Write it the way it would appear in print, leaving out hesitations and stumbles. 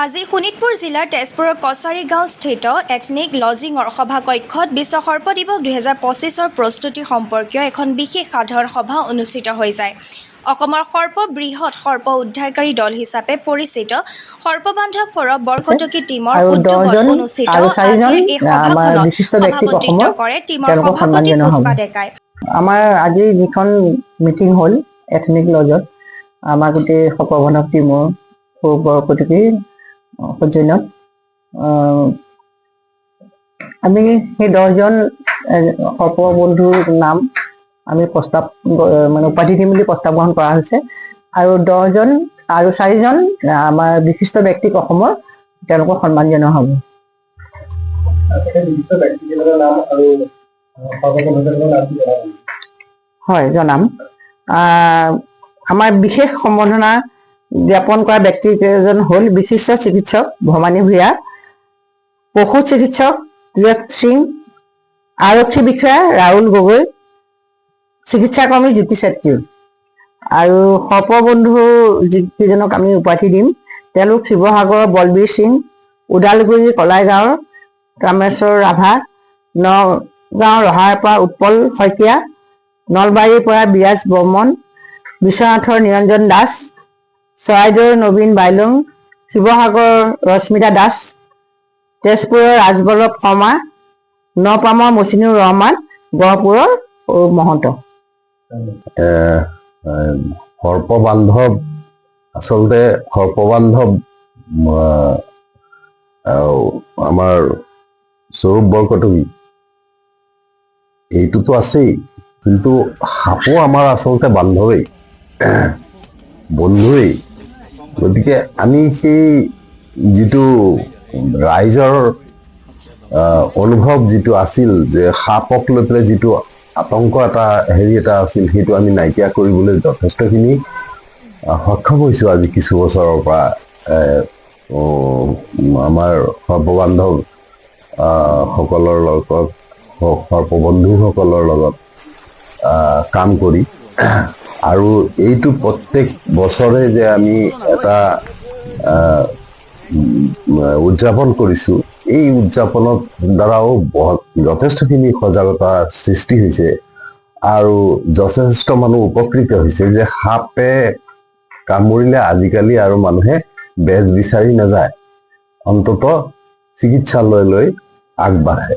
আজি শোণিতপুৰ জিলাৰ তেজপুৰৰ কছাৰী গাঁওস্থিত এথনিক লজিঙৰ সভাকক্ষত বিশ্ব সৰ্প দিৱস 2025ৰ প্ৰস্তুতি সম্পৰ্কীয় এখন বিশেষ সাধাৰণ সভা অনুষ্ঠিত হৈ যায়। অসমৰ সৰ্ববৃহৎ সৰ্প উদ্ধাৰকাৰী দল হিচাপে পৰিচিত সৰ্পবান্ধৱ সৌৰভ বৰকটকী টীমৰ উদ্যোগত অনুষ্ঠিত আজিৰ এই সভাখনত সভাপতিত্ব কৰে টীমৰ সভাপতি পুষ্পা ডেকাই। আমাৰ আজি যিখন মিটিং হ'ল এথনিক লজত আমাৰ গোটেই সৰ্পবান্ধৱ টীমৰ সৌৰভ বৰকটকী সৌজন্যত আমি সেই 10জন সৰ্প বন্ধুৰ নাম আমি প্ৰস্তাৱ উপাধি দিম বুলি প্ৰস্তাৱ গ্ৰহণ কৰা হৈছে আৰু 10জন আৰু 4জন আমাৰ বিশিষ্ট ব্যক্তিক অসমৰ তেওঁলোকক সন্মান জনোৱা হ'ব। হয় জনাম। আমাৰ বিশেষ সম্বৰ্ধনা জ্ঞাপন কৰা ব্যক্তিকেইজন হ'ল বিশিষ্ট চিকিৎসক ভৱানী ভূঞা, পশু চিকিৎসক তীৰথ সিং, আৰক্ষী বিষয়া ৰাহুল গগৈ, চিকিৎসাকৰ্মী জ্যোতি চেত্ৰী আৰু সৰ্পবন্ধু যিকেইজনক আমি উপাধি দিম তেওঁলোক শিৱসাগৰৰ বলবীৰ সিং, ওদালগুৰি কলাইগাঁৱৰ ৰামেশ্বৰ ৰাভা, নগাঁও ৰহাৰ পৰা উৎপল শইকীয়া, নলবাৰীৰ পৰা বিৰাজ বৰ্মন, বিশ্বনাথৰ নিৰঞ্জন দাস, চৰাইদেউৰ নবীন বাইলুং, শিৱসাগৰৰ ৰশ্মিতা দাস, তেজপুৰৰ ৰাজবল্লভ শৰ্মা, নপামৰ মচিনুৰ ৰহমান, গহপুৰৰ মহন্ত। সৰ্পবান্ধৱ আচলতে সৰ্পবান্ধৱ আমাৰ সৌৰভ বৰকটকী এইটোতো আছেই, কিন্তু সাপো আমাৰ আচলতে বান্ধৱেই বন্ধুৱেই। গতিকে আমি সেই যিটো ৰাইজৰ অনুভৱ যিটো আছিল যে সাপক লৈ পেলাই যিটো আতংক এটা এটা আছিল সেইটো আমি নাইকিয়া কৰিবলৈ যথেষ্টখিনি সক্ষম হৈছোঁ আজি কিছু বছৰৰ পৰা আমাৰ সৰ্পবান্ধৱ সকলৰ লগত সৰ্পবন্ধুসকলৰ লগত কাম কৰি আৰু এইটো প্ৰত্যেক বছৰে যে আমি এটা উদযাপন কৰিছোঁ, এই উদযাপনৰ দ্বাৰাও যথেষ্টখিনি সজাগতাৰ সৃষ্টি হৈছে আৰু যথেষ্ট মানুহ উপকৃত হৈছে যে সাপে কামুৰিলে আজিকালি আৰু মানুহে বেজ বিচাৰি নাযায়, অন্ততঃ চিকিৎসালয়লৈ আগবাঢ়ে।